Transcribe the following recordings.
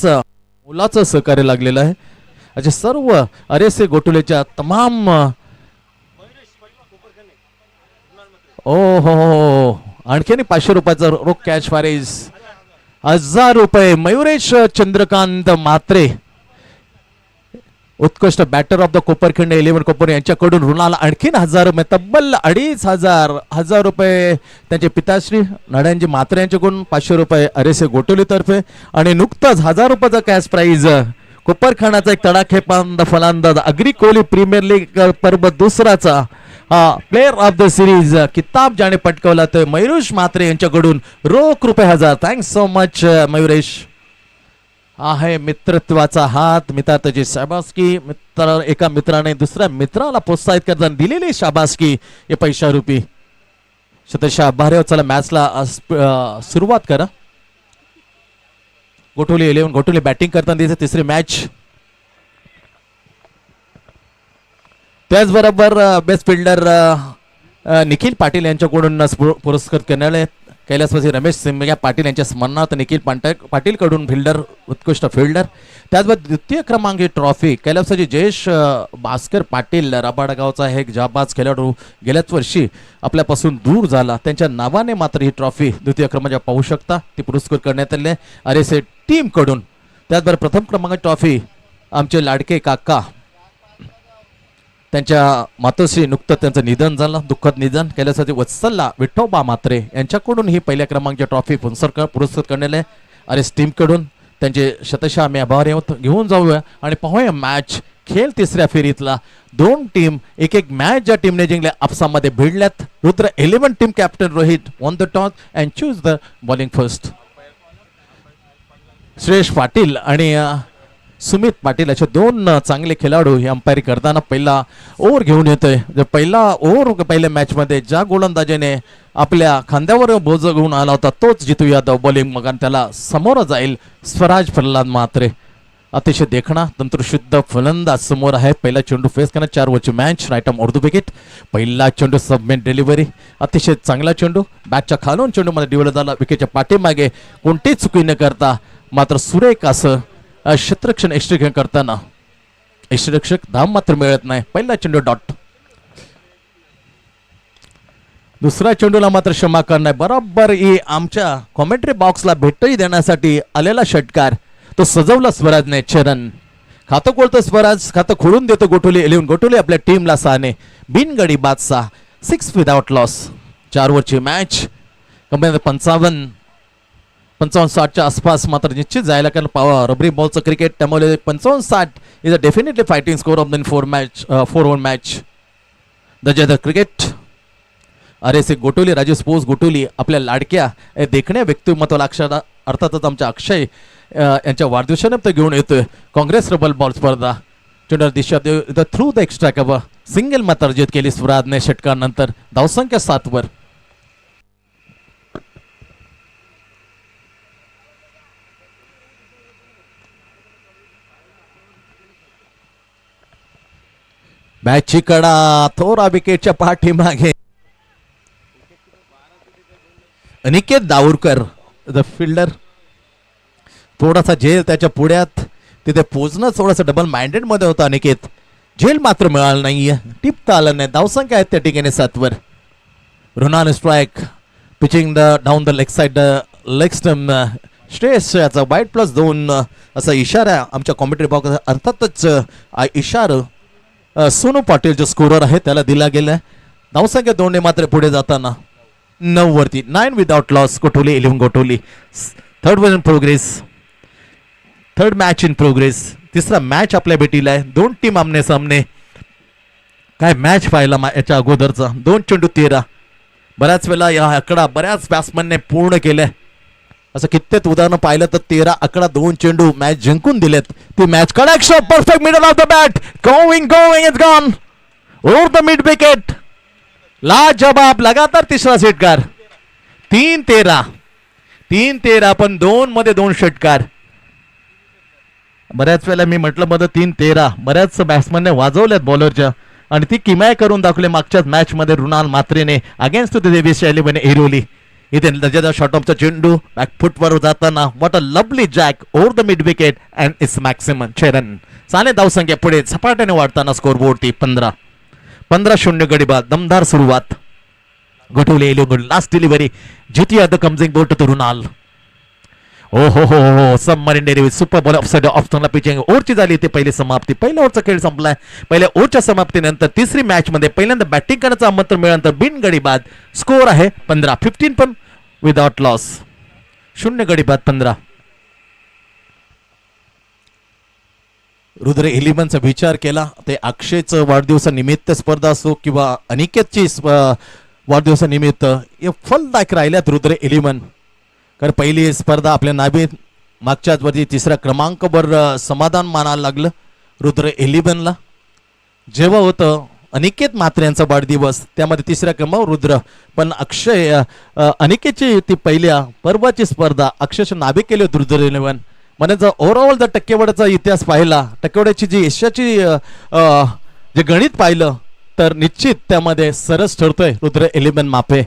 खरंच मुलाचं सहकार्य लागलेलं आहे. असे सर्व अरेसे गोटुलेच्या तमाम ओ हो आणखीन 500 रुपयाचा रोख कॅश प्राइज 1000 रुपये मयुरेश चंद्रकांत म्हात्रे उत्कृष्ट बॅटर ऑफ द कोपरखिंड 11 कोपर यांच्याकडून ऋणाला आणखीन 1000 रुपये तब्बल 2500 रुपये त्यांचे पिताश्री नारायणजी म्हात्रे यांच्याकडून 500 रुपये अरेसे गोटुली तर्फे आणि नुकताच 1000 रुपयाचा कॅश प्राइज कोपरखानाचा एक तडाखेबाज फलंदाज अग्री कोहली प्रीमियर लीग पर्व दुसराचा प्लेयर ऑफ द सिरीज किताब ज्याने पटकावला तर मयुरेश म्हात्रे यांच्याकडून रोख रुपये 1000. Thanks so much Mayuresh. आहे मित्रत्वाचा हात मित्राची शाबासकी एका मित्राने दुसऱ्या मित्राला प्रोत्साहित करताना दिलेली शाबासकी हे पैशारूपी शतशः आभारी. चला मॅचला सुरुवात करा. गोटुली 11 गोटुली बॅटिंग करताना दिसते तिसरी मॅच. त्याचबरोबर बेस्ट फिल्डर निखिल पाटील यांच्याकडून पुरस्कृत करण्यात कैलासवासी रमेश सिंह पाटील यांच्या स्मरणार्थ निखिल पाटील कडून फिल्डर उत्कृष्ट फिल्डर. त्याचबरोबर द्वितीय क्रमांक ही ट्रॉफी कैलासवासी जयेश भास्कर पाटील राबाडा गावचा एक जाबाज खेळाडू गेल्याच वर्षी आपल्यापासून दूर झाला त्यांच्या नावाने मात्र ही ट्रॉफी द्वितीय क्रमांक पाहू शकता ती पुरस्कृत करण्यात आले अरेसे टीम कडून. त्याचबरोबर प्रथम क्रमांक ट्रॉफी आमचे लाडके काका त्यांच्या मातोश्री नुकतं त्यांचं निधन झालं दुःखद निधन कैलासवासी वत्सला विठोबा म्हात्रे यांच्याकडून ही पहिल्या क्रमांकाची ट्रॉफी पुरस्कृत करण्यात आले अरेस टीम कडून. त्यांचे शतशः आम्ही आभारी आहोत. घेऊन जाऊया आणि पाहूया मॅच खेळ तिसऱ्या फेरीतला. दोन टीम एक एक मॅच ज्या टीमने जिंकल्या आपसामध्ये भिडल्यात. Rudra 11 team captain Rohit on the toss and choose the bowling first. Shreyash Patil आणि सुमित पाटील असे दोन चांगले खेळाडू हे अंपायरी करताना पहिला ओव्हर घेऊन येतोय. पहिला ओव्हर पहिल्या मॅच मध्ये ज्या गोलंदाजाने आपल्या खांद्यावर बोज घेऊन आला होता तोच जितू यादव बॉलिंग मग त्याला समोर जाईल स्वराज प्रल्हाद म्हात्रे. अतिशय देखणा तंत्रशुद्ध फलंदाज समोर आहे. पहिला चेंडू फेस करणार 4 ओव्हरची match right arm over the wicket. पहिला चेंडू सबमिट डिलिव्हरी अतिशय चांगला चेंडू बॅटच्या खालून चेंडू मध्ये डिव्हल झाला विकेटच्या पाठीमागे कोणतीच चुकी न करता मात्र सुरेख असं क्षेत्ररक्षण एक्स्ट्रीक्षण करताना एक्स्ट्रीरक्षक धाम मात्र मिळत नाही. पहिला चेंडू डॉट. दुसऱ्या चेंडूला मात्र क्षमा करणार बरोबर ही आमच्या कॉमेंट्री बॉक्सला भेटही देण्यासाठी आलेला षटकार तो सजवला स्वराजने. चरण खातं खोलतो स्वराज खातं खोलून देतो गोटुली 11 गोटुली आपल्या टीमला 6ने बिनगडी बादशाह 6 विदाउट लॉस. 4 ओव्हरची मॅच कंपनी 55-60च्या आसपास मात्र निश्चित जायला कारण रबरी बॉलचं क्रिकेट त्यामुळे 55-60 is a definitely fighting score of the 4 over match. The cricket अरेसे गोटुली राजू स्पोर्ट्स गोटुली आपल्या लाडक्या देखण्या व्यक्तिमत्वाला अर्थातच आमच्या अक्षय यांच्या वाढदिवसानिमित्त घेऊन येतोय काँग्रेस रबल बॉल स्पर्धा. चेंडूला दिशा through the extra cover single मात्र अर्जित केली स्वराजने षटकानंतर धावसंख्या 7 वर. मॅचची कडा थोडा विकेटच्या पाठीमागे अनिकेत दाऊरकर द फिल्डर थोडासा झेल त्याच्या पुढ्यात तिथे पोचणं थोडंसं डबल माइंडेड मध्ये होतं. अनिकेत झेल मात्र मिळालं नाहीये टिपता आलं नाही. धावसंख्या आहेत त्या ठिकाणी 7 वर. Runal strike pitching the down the leg side leg stump Shreyas याचा वाईट +2 असा इशारा आमच्या कॉमेंट्री बॉक्स अर्थातच इशारा सोनू पाटील जो स्कोरर आहे त्याला दिला गेलाय. धावसंख्या 2 ने मात्र पुढे जाताना 9 वरती 9 without loss. Gotuli 11 Gotuli third one in progress third match in progress. तिसरा मॅच आपल्या भेटीला आहे. 2 टीम आमने सामने. काय मॅच पाहिला याच्या अगोदरचा 2 चेंडू 13. बऱ्याच वेळा या आकडा बऱ्याच बॅट्समनने पूर्ण केलाय. असं कित्येक उदाहरण पाहिलं तर 13 आकडा 2 चेंडू मॅच जिंकून दिलेत. ती match connect shot perfect middle of the bat going it's gone over the mid wicket. लाजवाब लगातार तिसरा षटकार. 3-13 पण 2 मध्ये 2 षटकार. बऱ्याच वेळेला मी म्हटलं मध्ये 3-13 बऱ्याच बॅट्समनने वाजवल्यात बॉलरच्या आणि ती किमया करून दाखवले मागच्याच मॅच मध्ये रुणाल म्हात्रेने अगेन्स्ट द देवी शैलीबने एरोली. इथे त्याच्या शॉर्ट ऑफचा चेंडू बॅक फुटवर जाताना what a lovely jack over the mid wicket and it's maximum 6 run. Sane धावसंख्या पुढे झपाट्याने वाढताना स्कोर बोर्डती 15-0 गडी बाद. दमदार सुरुवात. गोठवले लास्ट डिलिव्हरी जितिया the comes in board to Runal. ओ हो सबमरीन डेरी सुपर बॉल ऑफसाइड ऑप्शनला पिचिंग. ओव्हरची झाली ती पहिली समाप्ती. पहिल्या ओव्हरचा खेळ संपलाय. पहिल्या ओव्हरच्या समाप्तीनंतर तिसरी मॅच मध्ये पहिल्यांदा बॅटिंग करण्याचं आमंत्रण मिळाल्यानंतर बिन गडी बाद. स्कोर आहे 15 पण विदाउट लॉस. 0 गडी बाद 15. रुद्र इलेव्हनचा विचार केला ते अक्षयचं वाढदिवसानिमित्त स्पर्धा असो किंवा अनिकेतची वाढदिवसानिमित्त हे फलदायक राहिल्यात रुद्र इलेव्हन. कारण पहिली स्पर्धा आपल्या नाबी मागच्याच वरती तिसऱ्या क्रमांकावर समाधान मानायला लागलं रुद्र इलेव्हनला. जेव्हा होतं अनिकेत म्हात्रे यांचा वाढदिवस त्यामध्ये तिसऱ्या क्रमांकावर रुद्र, पण अक्षय अनिकेतची ती पहिल्या पर्वाची स्पर्धा अक्षरशः नाबी केली होती रुद्र इलेव्हन. म्हणजे जर ओव्हरऑल जर टक्केवारीचा इतिहास पाहिला, टक्केवारीची जी यशाची जे गणित पाहिलं तर निश्चित त्यामध्ये सरस ठरतोय रुद्र इलेव्हन मापे.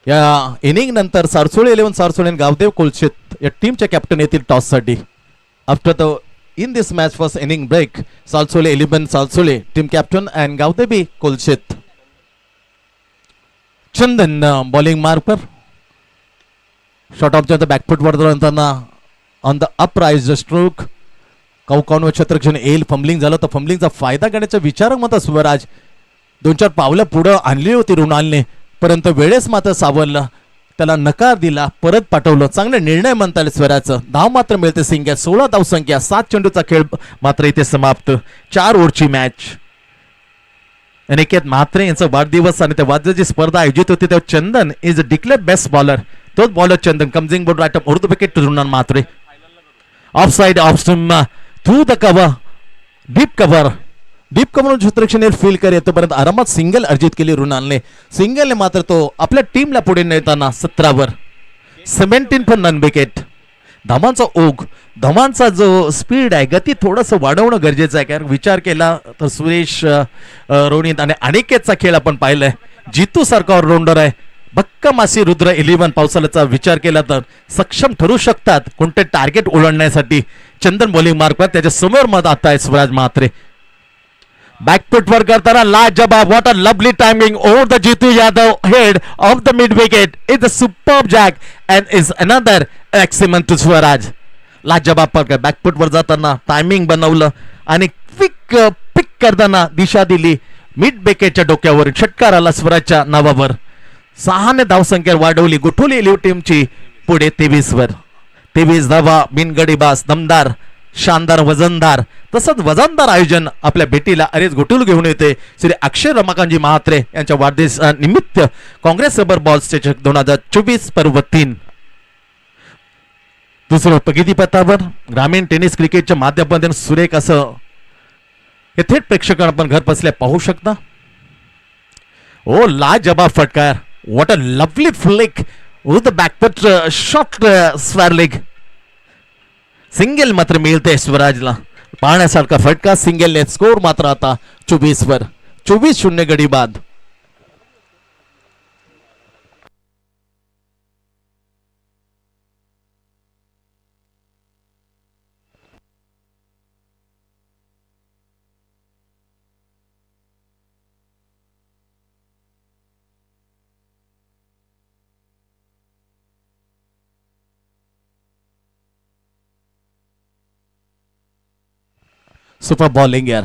या इनिंग नंतर सारसोळे इलेव्हन सारसोळे गावदेव कोलशेत या टीमच्या कॅप्टन येतील टॉस साठी. After the in this match first inning break Salsole eleven Salsole team captain and Gavdevi Kolshet. Chandan bowling marker short of back foot वर जाताना ऑन द अपराइज स्ट्रोक कौकावून क्षेत्रक्षण येईल. फंबलिंग झालं तर फंबलिंगचा फायदा घेण्याचा विचार मत स्वराज 2-4 पावलं पुढं आणली होती रुणालने, परंतु वेळेस मात्र सावरलं, त्याला नकार दिला, परत पाठवलं. चांगले निर्णय म्हणता येईल स्वराचं. धाव मात्र मिळते सिंग्या. 16 धावसंख्या 7 चेंडूचा खेळ मात्र इथे समाप्त. 4 ओव्हरची मॅच. अनिकेत म्हात्रे यांचा वाढदिवस आणि त्या वादळाची स्पर्धा आयोजित होती तेव्हा Chandan is declare best bowler. तोच bowler Chandan comes in board right of over the wicket Runal Mhatre. Off side off stump through the cover deep cover क्षेत्रक्षण फील कर येतोपर्यंत आरामात सिंगल अर्जित केली रुनालने. सिंगलने मात्र तो आपल्या टीमला पुढे नेताना 17 वर 17 फॉर नन विकेट. धावांचा ओघ, धावांचा जो स्पीड आहे, गती थोडस वाढवणं गरजेचं आहे. कारण विचार केला तर सुरेश रोनित आणि अनिकेतचा खेळ आपण पाहिलाय. जितू सारखा ऑलराऊंडर आहे. भक्कमासी रुद्र इलेव्हन पावसाळ्याचा विचार केला तर सक्षम ठरू शकतात कोणते टार्गेट ओलांडण्यासाठी. चंदन बॉलिंग मार्क त्याच्या समोर मत आता आहे स्वराज म्हात्रे. बॅकफुट वर करताना लाजवाब. What a lovely timing over the Jitu Yadav head of the mid wicket. Is a superb जॅक अँड इज अनदर एक्सिमन टू स्वराज. लाजवाब पर बॅकफुट वर जाताना टायमिंग बनवलं आणि पिक करताना दिशा दिली मिड विकेटच्या डोक्यावर. षटकार आला स्वराजच्या नावावर. 6 धावसंख्या वाढवली गोठवली टीमची पुढे 23 वर. 23 धावा बिनगडी बास. दमदार शानदार वजनदार तसंच वजनदार आयोजन आपल्या भेटीला अरेच गोटूल घेऊन येते श्री अक्षय रमाकांतजी म्हात्रे यांच्या वाढदिवस निमित्त काँग्रेस रबर बॉल्स चषक 2024 पर्व 3. दुसरं प्रगतीपथावर ग्रामीण टेनिस क्रिकेटच्या माध्यमातून सुरेख असं हे थेट प्रेक्षकांना आपण घर बसल्या पाहू शकता. ओ लाजवाब फटकार. What a lovely flick with the back foot shot square leg. Single मात्र मिळते स्वराजला. पाहण्यासारखा फटका. सिंगल स्कोर मात्र आता 24 वर 24-0 गडी बाद. सुपर बॉलिंग यार.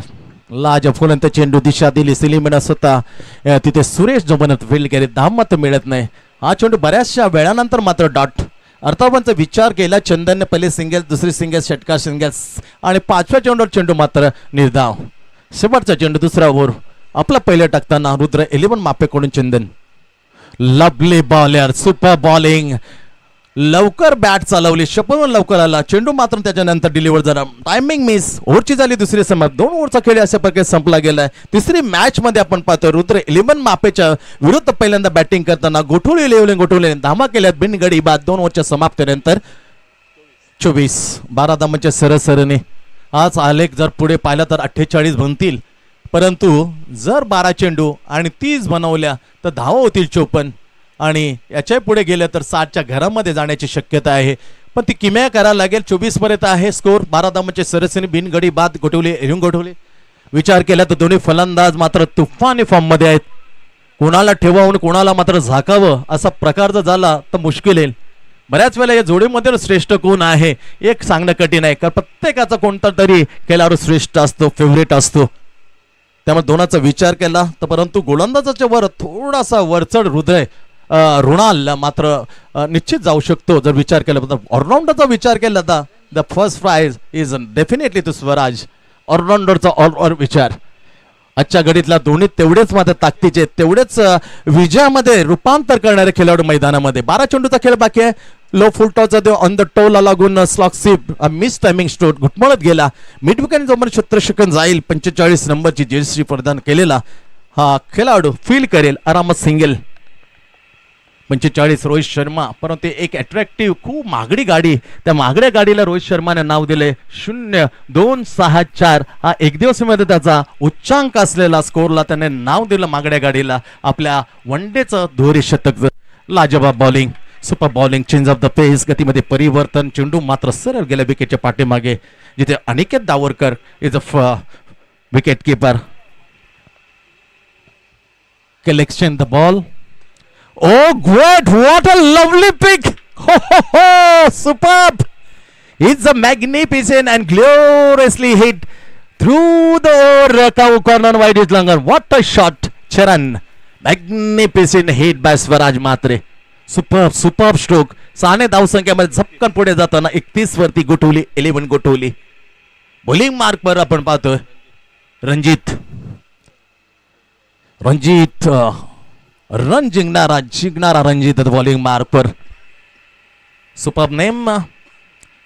लाजफोलंत चेंडू दिशा दिली. सिलिमिन स्वतः तिथे सुरेश जोबनत फील्ड केले. धाव मात्र मिळत नाही. हा चेंडू बऱ्याचशा वेळानंतर मात्र डॉट. अर्थावनचा विचार केला चंदनने. पहिले सिंगल, दुसरी सिंगल, षटकार सिंगल आणि 5व्या चेंडूवर चेंडू मात्र निर्धाव. शेवटचा चेंडू दुसरा ओव्हर आपला पहिला टाकताना रुद्र इलेव्हन मापेकडून Chandan. Lovely bowler. Super bowling. लवकर बॅट चालवली. शपथून लवकर आला. चेंडू मात्र त्याच्यानंतर डिलिव्हर झाला. Timing miss. ओव्हरची झाली दुसरी समाप्त. 2 ओव्हरचा खेळ अशा प्रकारे संपला गेलाय. तिसरी मॅच मध्ये आपण पाहतो रुद्र इलेव्हन मापेच्या विरुद्ध पहिल्यांदा बॅटिंग करताना गोठवली इलेव्हन धामा केल्यात बिनगडी बाद. 2 ओव्हरच्या समाप्तीनंतर 24 12 धामांच्या सरसरीने आज आलेख जर पुढे पाहिला तर 48 बनतील, परंतु जर 12 चेंडू आणि 30 बनवल्या तर धावा होतील 54 आणि याच्या पुढे गेलं तर 60च्या घरामध्ये जाण्याची शक्यता आहे, पण ती किमया करायला लागेल. 24 पर्यंत आहे स्कोर. 12 धावांचे सरसरी बिनगडी बाद गोठवले एरिंग गोठवले. विचार केला तर दोन्ही फलंदाज मात्र तुफानी फॉर्म मध्ये आहेत. कोणाला ठेवावं कोणाला मात्र झाकावं असा प्रकार जर झाला तर मुश्किल येईल. बऱ्याच वेळेला या जोडीमध्ये श्रेष्ठ कोण आहे एक सांगणं कठीण आहे, कारण प्रत्येकाचा कोणता तरी खेळाडू श्रेष्ठ असतो, फेवरेट असतो. त्यामुळे दोनाचा विचार केला तर परंतु गोलंदाजाच्या वर थोडासा वरचढ हृदय ऋणाल मात्र निश्चित जाऊ शकतो जर विचार केला. ऑलराऊंडरचा विचार केला तर the first prize is definitely to Swaraj. ऑलराऊंडरचा ऑल विचार आजच्या घडीतला दोन्ही तेवढेच मात्र ताकदीचे, तेवढेच विजयामध्ये रूपांतर करणारे खेळाडू मैदानामध्ये. 12 चेंडूचा खेळ बाकी आहे. लो फुल टॉसचा देव ऑन द टोला लागून स्लॉक स्वीप मिस टायमिंग स्टोर घुटमळत गेला. मिड विकेट जो क्षेत्ररक्षण जाईल 45 नंबरची जर्सी प्रदान केलेला हा खेळाडू फील करेल आरामात सिंगल. 45 रोहित शर्मा, परंतु एक अट्रॅक्टिव्ह खूप महागडी गाडी, त्या महागड्या गाडीला रोहित शर्माने नाव दिले 0-2-6-4. हा एक दिवसामध्ये त्याचा उच्चांक असलेला स्कोरला त्याने नाव दिलं महागड्या गाडीला. आपल्या वनडेचं दुहेरी शतक. लाजवाब bowling, super bowling, change of the pace, गतीमध्ये परिवर्तन. चेंडू मात्र सरळ गेल्या विकेटच्या पाठीमागे, जिथे Aniket Davarkar is a wicket keeper. Collection the ball. Oh great, what a lovely pick. Ho ho ho, superb. It's a magnificent and gloriously hit through the cow corner wide is longer. What a shot, Charan. Magnificent hit by Swaraj Matre. Superb stroke. 6 धावसंख्येमध्ये झपकन पुढे जाताना 31 वरती Gothavali, 11 Gothavali. Bowling mark वर आपण पाहतोय Ranjit run जिंकणारा Ranjit bowling mark पर. Super name.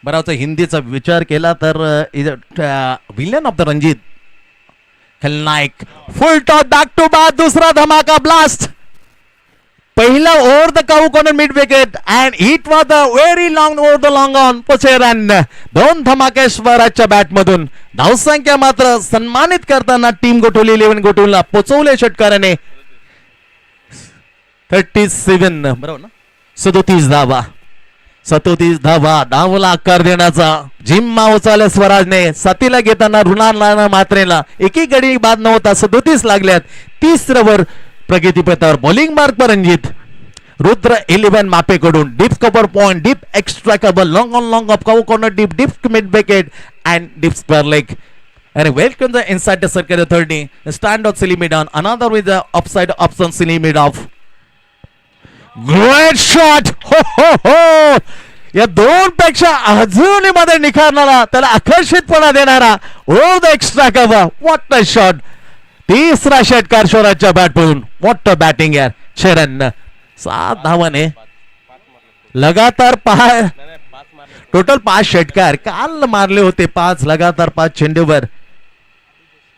बराच हिंदीचा विचार केला तर विलन ऑफ द रणजित खलनायक. Full toss back to back, दुसरा धमाका ब्लास्ट. पहिला over the cow corner mid wicket and it was the very long over the long on पोचे रन. 2 धमाके स्वराजच्या बॅट मधून. धावसंख्या मात्र सन्मानित करताना टीम गोठवली 11 गोठवला पोचवले षटकाराने. 37 बरोबर ना, 37 धावा. 37 धावा, धावला आकार देण्याचा जिम्मा उचलला स्वराजने. साथीला घेताना ऋणाला मात्रेला एकही गडी बाद नव्हता. 37 लागल्यात. 30 वर प्रगतीपथावर. बॉलिंग मार्क पर रणजित. रुद्र 11 मापेकडून. Deep cover point, deep extra cover, long on long off cover corner, deep mid wicket and deep square leg. And welcome the inside the circle 30. Stand out silly mid on. Another with the upside option silly mid off. Great shot. हो हो हो. या 2 पेक्षा अजूनही मध्ये निखारणारा, त्याला आकर्षितपणा देणारा over the extra cover. What a shot. तिसरा षटकार स्वराजच्या बॅटमधून. व्हॉट अ बॅटिंग यार. शरण 7 धावाने लगातार टोटल 5 षटकार काल मारले होते. 5 लगातार 5 चेंडूवर.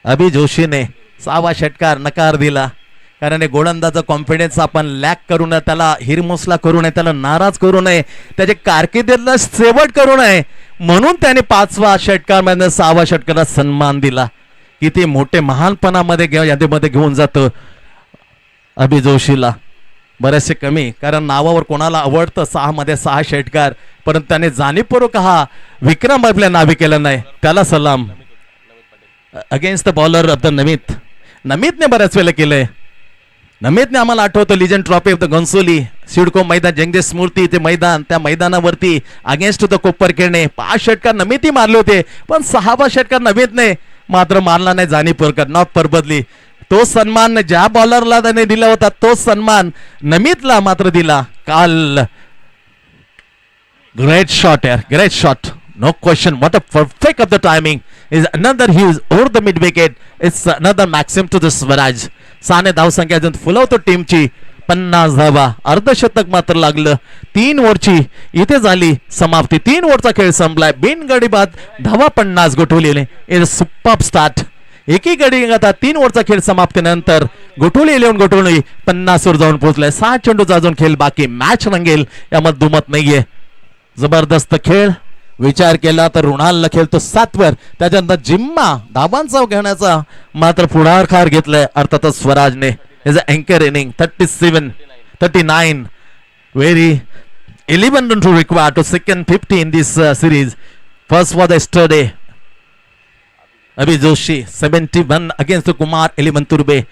अभि जोशीने 6वा षटकार नकार दिला, कारण गोलंदाजा कॉन्फिडन्स आपण लॅक करू नये, त्याला हिरमोसला करू नये, त्याला नाराज करू नये, त्याच्या कारकिर्दीतला शेवट करू नये, म्हणून त्याने 5वा षटकार मध्ये 6वा षटकाला सन्मान दिला. किती मोठे महानपणामध्ये यादीमध्ये घेऊन जातो अभि जोशीला. बरेचसे कमी, कारण नावावर कोणाला आवडतं 6 मध्ये 6 षटकार, परंतु त्याने जाणीवपूर्वक हा विक्रम आपल्या नावे केला नाही. त्याला सलाम. Against the bowler off the नमितने बऱ्याच वेळेला केलंय. नमितने आम्हाला आठवतं legend trophy off the Ghansoli CIDCO मैदान, जंगजे स्मृती ते मैदान, त्या मैदानावरती अगेन्स्ट द कोपर खेळणे 5 षटकार नमितही मारले होते, पण 6वा षटकार नमितने मात्र मारला नाही जाणीवपूर्वक, नॉट परबदली. तो सन्मान ज्या बॉलरला त्याने दिला होता तो सन्मान नमितला मात्र दिला काल. ग्रेट शॉट यार, great shot, no question. What a perfect off the timing is another huge over the mid wicket. It's another maximum to the Swaraj. 6 धावसंख्या अजून फुलवतो टीमची. 50 धावा, अर्धशतक मात्र लागलं. 3 ओव्हरची इथे झाली समाप्ती. 3 ओव्हरचा खेळ संपलाय. बिनगडी बाद धावा 50 गोठवलेले. Is a superb start. एकी गडी आता 3 ओव्हरचा खेळ समाप्तीनंतर गोठवली 11 गोठवली 50 वर जाऊन पोहोचलाय. 6 चेंडूचा अजून खेळ बाकी. मॅच रंगेल यामध्ये दुमत नाहीये. जबरदस्त खेळ. विचार केला तर ऋणालला खेळतो 7 वर. त्याच्यानंतर जिम्मा धाबांचा घेण्याचा मात्र पुढाकार घेतलाय अर्थातच स्वराजने. इज अ अँकर inning. 37 39. Very 11 runs to require to second 50 in this series. First was yesterday. Abhi Joshi 71 against Kumar 11 Turbe.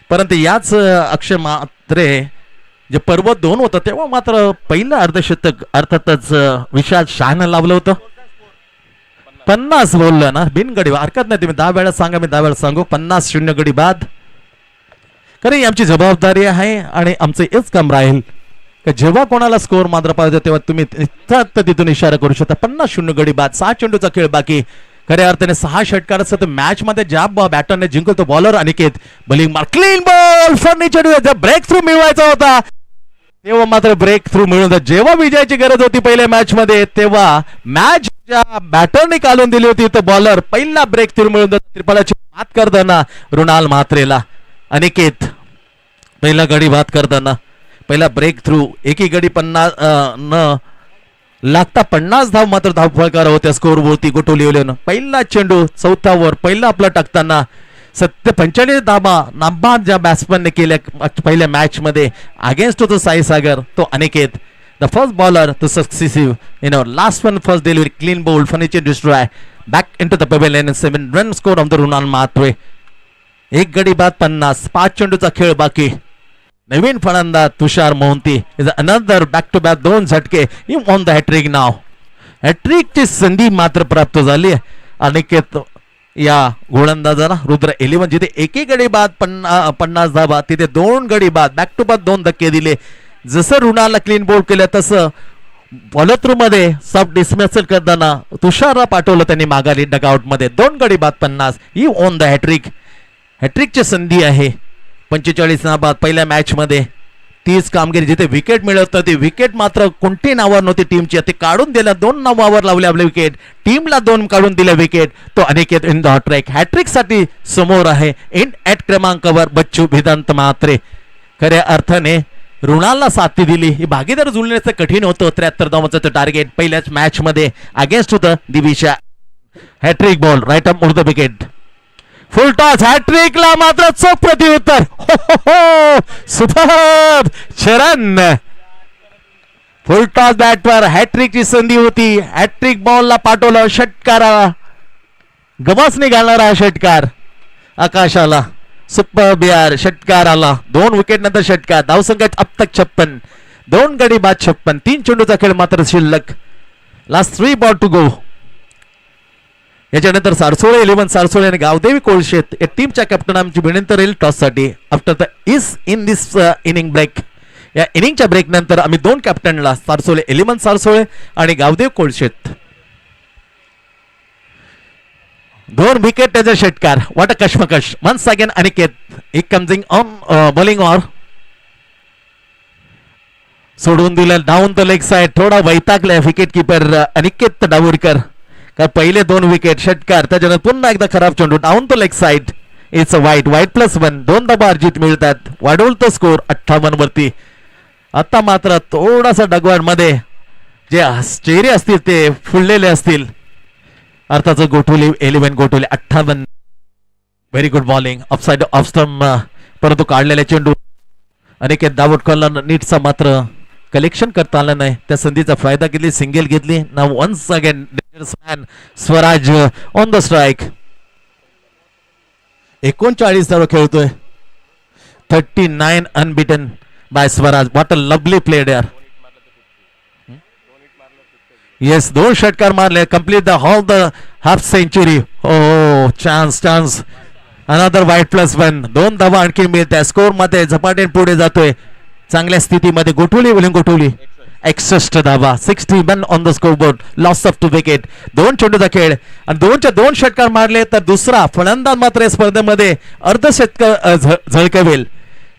परंतु याच अक्षय मात्रे जे पर्व 2 होतं तेव्हा मात्र पहिलं अर्धशतक अर्थातच विशाल शहानं लावलं होतं. 50 बोललं ना बिनगडी हरकत नाही. तुम्ही 10 वेळा सांगा मी 10 वेळा सांगू. 50-0 गडी बाद. कारण ही आमची जबाबदारी आहे आणि आमचं हेच काम राहील की जेव्हा कोणाला स्कोअर मात्र पाहिजे तेव्हा तुम्ही तिथून इशारा करू शकता. 50-0 गडी बाद. 6 चेंडूचा खेळ बाकी. खऱ्या अर्थाने 6 षटकार असतं तर मॅच मध्ये ज्या बॅटरने जिंकल तो बॉलर अनिकेत बॉलिंग मार क्लीन बॉल फनी चेंडू ब्रेक थ्रू मिळवायचा होता तेव्हा मात्र ब्रेक थ्रू मिळून जेव्हा विजयाची गरज होती पहिल्या मॅच मध्ये तेव्हा मॅच ज्या बॅटरने काढून दिली होती तो बॉलर पहिला ब्रेक थ्रू मिळून त्रिफळाची बात करताना रुणाल म्हात्रेला अनिकेत पहिला गडी बात करताना पहिला ब्रेक थ्रू एकही गडी 50 न लागता 50 धाव मात्र धावफळकार होत्या स्कोर वरती गोठवलीनं. पहिला चेंडू चौथा ओव्हर पहिला आपला टाकताना 45 धावा नाबाद ज्या बॅट्समनने केल्या पहिल्या मॅच मध्ये अगेन्स्ट होतो साई सागर तो Aniket. The first bowler to successive last one first delivery clean bowled furniture destroy back into the pavilion 7 run score of the Runal Mhatre. एक गडी बाद 50. 5 चेंडूचा खेळ बाकी. नवीन फलंदाज Tushar Mohanty is another back to back 2 झटके. ही ऑन द हॅट्रिक नाव. हॅट्रिकची संधी मात्र प्राप्त झाली अनिकेत या गोलंदाजाला. रुद्र 11 जिथे एकही गडी बाद 50 धावा तिथे 2 गडी बाद बॅक टू बॅक 2 धक्के दिले. जसं रुणाला क्लीन बोल्ड केलं तसं बॉलर मध्ये सब डिसमिसल करताना तुषारला पाठवलं त्यांनी माघारी डगआउट मध्ये. 2 गडी बाद 50. ही ऑन द हॅट्रिक. हॅट्रिकची संधी आहे. 45 नाबाद पहिल्या मॅच मध्ये 30 कामगिरी जिथे विकेट मिळत होती विकेट मात्र कोणती नावावर नव्हती टीमची ते काढून दिल्या. 2 नावावर लावले आपले विकेट टीमला 2 काढून दिल्या विकेट. तो अनिकेत इन द हॉट्रिक हॅट्रिक साठी समोर आहे इन ॲट क्रमांकावर बच्चू भिदांत म्हात्रे. खऱ्या अर्थाने रुणालला साथी दिली. ही भागीदार जुळण्याचं कठीण होतं. 73 धावांचं टार्गेट पहिल्याच मॅच मध्ये अगेन्स्ट होतं Divisha. Hattrick ball right up the wicket. Full toss हॅट्रिकला मात्र चोख प्रत्युत्तर. सुपर्ब चरण. फुल टॉस बॅटवर हॅट्रिकची संधी होती. हॅट्रिक बॉलला पाठवलं षटकाराला गमासनी घालणारा हा षटकार आकाशाला. सुपर बिहार षटकार आला. 2 विकेट नंतर षटकार. धावसंख्या अब तक 56. 2 गडी बाद 56. 3 चेंडूचा खेळ मात्र शिल्लक. Last 3 ball to go. याच्यानंतर सारसोळे 11 सारसोळे आणि गावदेवी कोळशेत या टीमच्या कॅप्टनांची विनंती राहील टॉस साठी. After the is in this inning break या इनिंगच्या ब्रेक नंतर आम्ही 2 कॅप्टनला सारसोळे 11 सारसोळे आणि गावदेव कोळशेत 2 विकेट त्याचा षटकार. वाट अ कश्मकश. वन्स अगेन अनिकेत एक कमिंग ऑन बॉलिंग ऑर सोडून दिलं डाऊन द लेग साइड. थोडा वैतागलाय विकेट किपर अनिकेत डावुरकर. का पहिले 2 विकेट षटकार त्याच्यानंतर पुन्हा एकदा खराब चेंडू down the leg side. It's a वाईट +1. 2 धावा अर्जित मिळतात. वाढवलं तो स्कोर 58 वरती. आता मात्र थोडासा डगवाड मध्ये जे चेहरे असतील ते फुललेले असतील. अर्थात Gothavali 11 Gothavali 58. Very good bowling offside off stump परंतु काढलेला चेंडू अनिकेत दावटकरला नीटचा मात्र कलेक्शन करता आलं नाही. त्या संधीचा फायदा घेतली. सिंगल घेतली. नाव once again dangerous man Swaraj on the strike. 39 धावा खेळतोय. 39 unbeaten by Swaraj. What a lovely played यार. येस 2 षटकार मारले. Complete the whole the half century. Oh chance another wide +1. 2 धावा आणखी मिळतात. स्कोर मध्ये झपाट्याने पुढे जातोय. चांगल्या स्थितीमध्ये गोठवली 61 धावा 61 on the scoreboard. Loss of 2 wicket. 2 चेंडूचा खेळ आणि 2च्या 2 षटकार मारले तर दुसरा फलंदाज मात्र या स्पर्धेमध्ये अर्धशतक झळकवेल.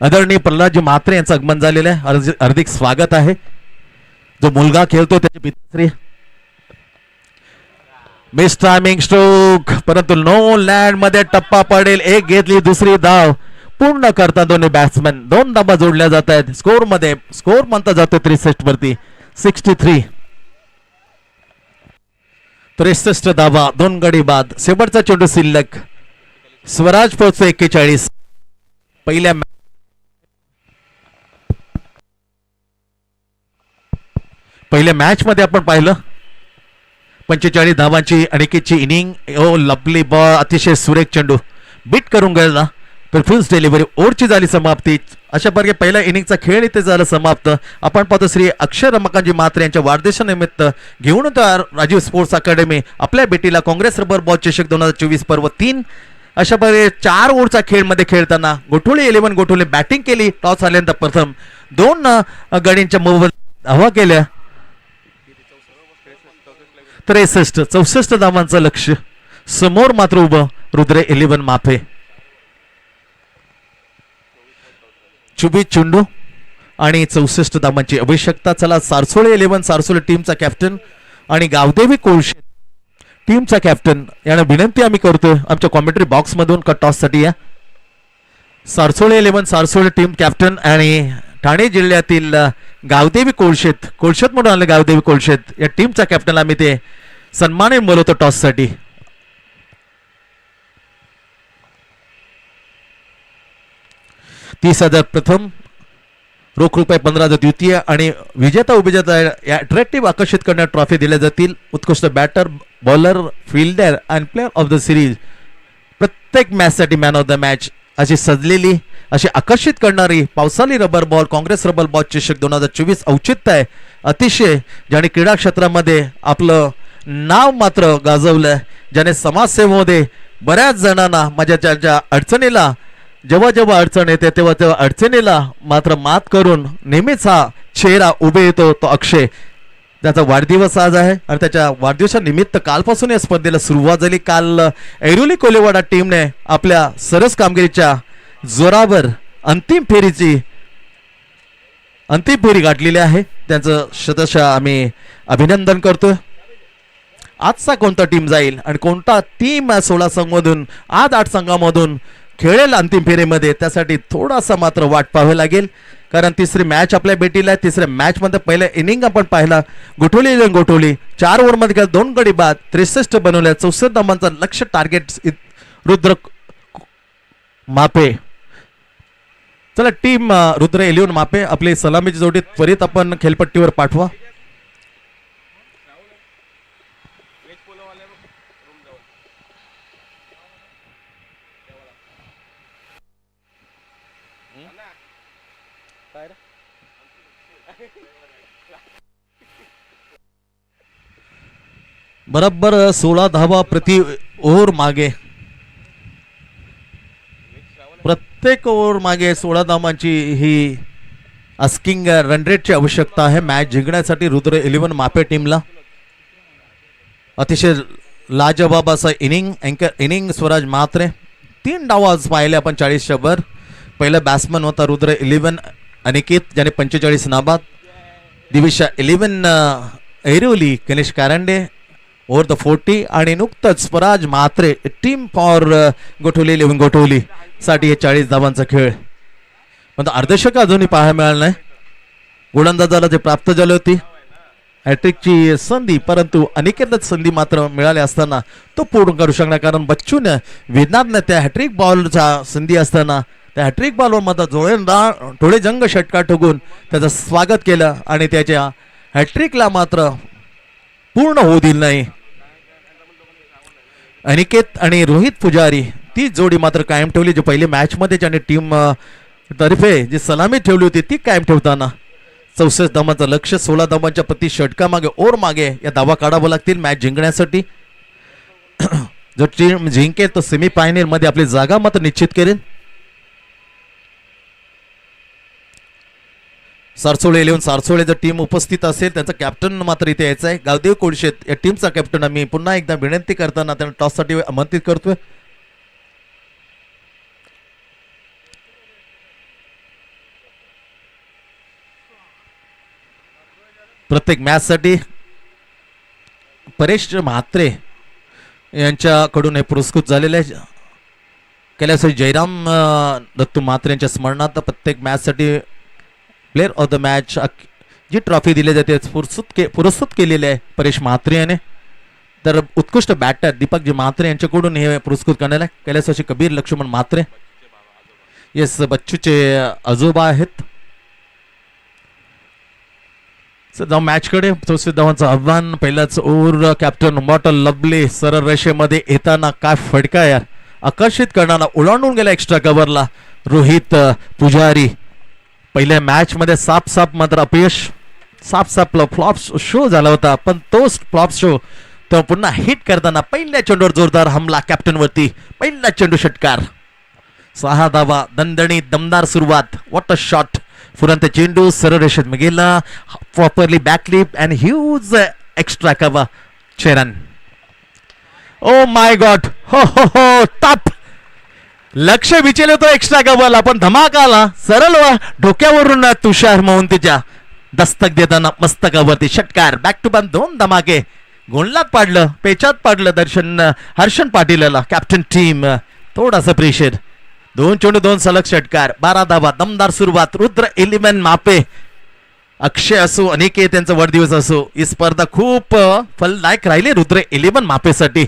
आदरणीय प्रल्हादजी म्हात्रे यांचं आगमन झालेलं आहे. हार्दिक स्वागत आहे. जो मुलगा खेळतो त्याचे पिताश्री मिस टायमिंग स्ट्रोक परंतु नो लँड मध्ये टप्पा पडेल. एक घेतली दुसरी धाव पूर्ण करता दोन्ही बॅट्समॅन. 2 धावा जोडल्या जात आहेत. स्कोर मध्ये स्कोर म्हणता जातो 63 वरती 63. 63 धावा 2 गडी बाद. शेवटचा चेंडू शिल्लक. स्वराज पोहोचतो 41. पहिल्या पहिल्या मॅच मध्ये आपण पाहिलं 45 धावांची अनिकेतची इनिंग. ओ लवली बॉल, अतिशय सुरेख चेंडू बीट करून गेला. परफ्युज डिलिव्हरी, ओव्हरची झाली समाप्ती. अशा प्रकारे पहिल्या इनिंगचा खेळ इथे झाला समाप्त. आपण पाहतो श्री अक्षय रमाकांतजी म्हात्रे यांच्या वाढदिवसानिमित्त घेऊन होतो राजीव स्पोर्ट्स अकॅडमी आपल्या बेटीला काँग्रेस रबर बॉल चषक 2024 पर्व 3. अशा प्रकारे 4 ओव्हरचा खेळमध्ये खेळताना गोठोळी 11 गोठोळी बॅटिंग केली. टॉस आल्यानंतर प्रथम 2 गडींच्या मोबत धावा केल्या. 63-64 धावांचं लक्ष. समोर मात्र उभं रुद्र 11 माफे. चुबी चेंडू आणि 64 धावांची आवश्यकता. चला सारसोळे 11 सारसोळे टीमचा कॅप्टन आणि गावदेवी कोळशे टीमचा कॅप्टन यांना विनंती आम्ही करतोय आमच्या कॉमेंट्री बॉक्स मधून का टॉस साठी या. सारसोळे 11 सारसोळे टीम कॅप्टन आणि ठाणे जिल्ह्यातील गावदेवी कोळशेत म्हणून आले गावदेवी कोळशेत या टीमचा कॅप्टन आम्ही ते सन्मानित बोलवतो टॉस साठी. 30,000 प्रथम, रोख रुपये 15,000 द्वितीय आणि विजेता उपविजेता या अट्रॅक्टिव्ह आकर्षित करणाऱ्या ट्रॉफी दिल्या जातील. उत्कृष्ट बॅटर, बॉलर, फिल्डर आणि प्लेअर ऑफ द सिरीज. प्रत्येक मॅचसाठी मॅन ऑफ द मॅच अशी सजलेली अशी आकर्षित करणारी पावसाळी rubber ball Congress rubber ball चषक 2024 औचित्य आहे. अतिशय ज्याने क्रीडा क्षेत्रामध्ये आपलं नाव मात्र गाजवलं, ज्याने समाजसेवेमध्ये बऱ्याच जणांना माझ्या ज्या अडचणीला जेव्हा अडचण येते तेव्हा अडचणीला मात्र मात करून नेहमीच हा चेहरा उभे येतो तो अक्षय. त्याचा वाढदिवस आज आहे आणि त्याच्या वाढदिवसानिमित्त कालपासून या स्पर्धेला सुरुवात झाली. काल ऐरोली कोलेवाडा टीमने आपल्या सरस कामगिरीच्या जोरावर अंतिम फेरी गाठलेली आहे. त्यांचं शतशः आम्ही अभिनंदन करतोय. आजचा कोणता टीम जाईल आणि कोणता टीम 16 संघामधून आज 8 संघामधून खेळेल अंतिम फेरीमध्ये त्यासाठी थोडासा मात्र वाट पाहावी लागेल. कारण तिसरी मॅच आपल्या भेटीला आहे. तिसऱ्या मॅच मध्ये पहिल्या इनिंग आपण पाहिला गोठोली 4 ओव्हर मध्ये 2 गडी बाद 63 बनवल्या. 64 धावांचा लक्ष टार्गेट रुद्र मापे. चला टीम रुद्र 11 मापे आपली सलामीची जोडी त्वरित आपण खेळपट्टीवर पाठवा. बरोबर 16 धावा प्रति ओव्हर मागे. प्रत्येक ओव्हर मागे 16 धावांची ही आस्किंग रन रेटची आवश्यकता आहे मॅच जिंकण्यासाठी रुद्र 11 मापे टीमला. अतिशय लाजवाब असा इनिंग स्वराज म्हात्रे 3 डाव आज पाहिले आपण 40च्या वर. पहिला बॅट्समन होता रुद्र 11 अनिकेत ज्याने 45 नाबाद. दिविशा 11 ऐरोली गणेश कारंडे ओव्हर द 40 आणि नुकतंच स्वराज म्हात्रे टीम फॉर गोठवली 11 गोठवली साठी हे 40 धावांचा खेळ. पण अर्धशतक अजूनही पाहायला मिळालं नाही. गोलंदाजाला जे प्राप्त झाली होती हॅट्रिकची संधी परंतु अनिकेतच संधी मात्र मिळाली असताना तो पूर्ण करू शकणार. कारण बच्चून वेदनाथनं त्या हॅट्रिक बॉलचा संधी असताना त्या हॅट्रिक बॉलवर मात्र थोडे जंग षटकार ठोकून त्याचं स्वागत केलं आणि त्याच्या हॅट्रिकला मात्र पूर्ण होऊ दिलं नाही. अनिकेत आणि रोहित पुजारी ती जोडी मात्र कायम ठेवली. जी पहिली मॅच मध्ये ज्याने टीम तर्फे जी सलामी ठेवली होती ती कायम ठेवताना 64 धावांचं लक्ष. 16 धावांच्या प्रति षटका मागे ओव्हर मागे या धावा काढावं लागतील मॅच जिंकण्यासाठी. जो टीम जिंकेल तो सेमी फायनल मध्ये आपली जागा मात्र निश्चित करेल. सारसोळे 11 सारसोळे जर टीम उपस्थित असेल त्यांचा कॅप्टन मात्र इथे यायचा आहे. गावदेव कोळशेत या टीमचा कॅप्टन आम्ही पुन्हा एकदा विनंती करताना त्यांना टॉस साठी आमंत्रित करतोय. प्रत्येक मॅच साठी परेश म्हात्रे यांच्याकडून हे पुरस्कृत झालेले आहे. कैलास जयराम दत्तू म्हात्रे यांच्या स्मरणार्थ प्रत्येक मॅच साठी प्लेअर ऑफ द मॅच जी ट्रॉफी दिली जाते पुरस्कृत केलेली आहे परेश म्हात्रे याने. तर उत्कृष्ट बॅटर दीपकजी म्हात्रे यांच्याकडून हे पुरस्कृत करण्यात आहे. कैलासवासी कबीर लक्ष्मण म्हात्रे येस बच्चूचे आजोबा आहेत. जाऊ मॅच कडे. 64 धावांचं आव्हान. पहिलाच ओव्हर. कॅप्टन बॉटल लवली सरळ रेषेमध्ये येताना काय फटका यार, आकर्षित करणारा ओलांडून गेला एक्स्ट्रा कव्हरला रोहित पुजारी. पहिल्या मॅच मध्ये साफ मात्र अपयश, साफ फ्लॉप शो झाला होता, पण तोच फ्लॉप शो तो पुन्हा हिट करताना पहिल्या चेंडूवर जोरदार हमला कॅप्टन वरती. पहिला चेंडू षटकार. 6 धावा. दणदणीत दमदार सुरुवात. What a shot. फुरंत चेंडू सरळ रेषेत गेला. Properly backlift and huge extra cover. चेरन. Oh my God. हो हो हो टप. लक्ष विचेल होतो एक्स्ट्रा कव्हरला, पण धमाकाला सरळ डोक्यावरून तुषार मोहंतीच्या दस्तक देताना मस्तकावरती षटकार. बॅक टू बॅक 2 धमाके. गोंडलात पाडलं, पेचात पाडलं हर्षन पाटीलला. कॅप्टन टीम थोडासा प्रेशर. 2 चेंडू 2 सलग षटकार. 12 धावा. दमदार सुरुवात. रुद्र 11 मापे. अक्षय असो, अनिकेत त्यांचा वाढदिवस असो, ही स्पर्धा खूप फलदायक राहिली रुद्र 11 मापेसाठी.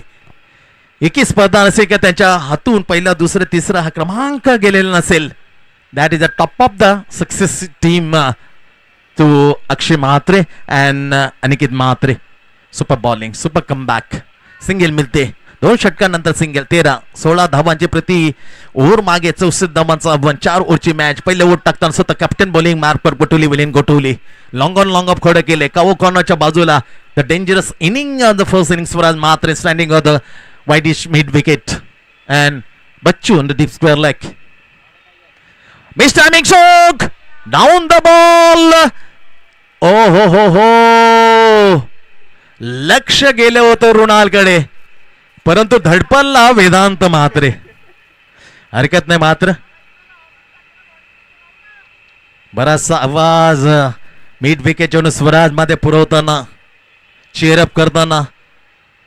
एकी स्पर्धा नसेल का त्यांच्या हातून पहिला दुसरा तिसरा हा क्रमांक गेलेला नसेल. That is a top of the success team to Akshay Mhatre and Aniket Mhatre. Super bowling, super comeback. Single मिळते. 2 षटकांनंतर सिंगल. 13-16 धावांचे प्रति ओव्हर मागे 64 धावांचा आव्हान. 4 ओव्हरची मॅच. पहिले ओव्हर टाकताना स्वतः कॅप्टन बॉलिंग मार्फत गोटुली विलियन Gotuli long on long off खडे केले. कावो कॉर्नरच्या बाजूला the dangerous inning off the first inning Swaraj Mhatre standing on the widish mid wicket and Bachchu on the deep square leg. Miss timing shot. Down the ball. Oh हो हो हो. लक्ष गेलं होतं रुणालकडे, परंतु धडपडला वेदांत म्हात्रे. हरकत नाही. मात्र बराचसा आवाज मिड विकेट स्वराज मध्ये पुरवताना, चेअरअप करताना,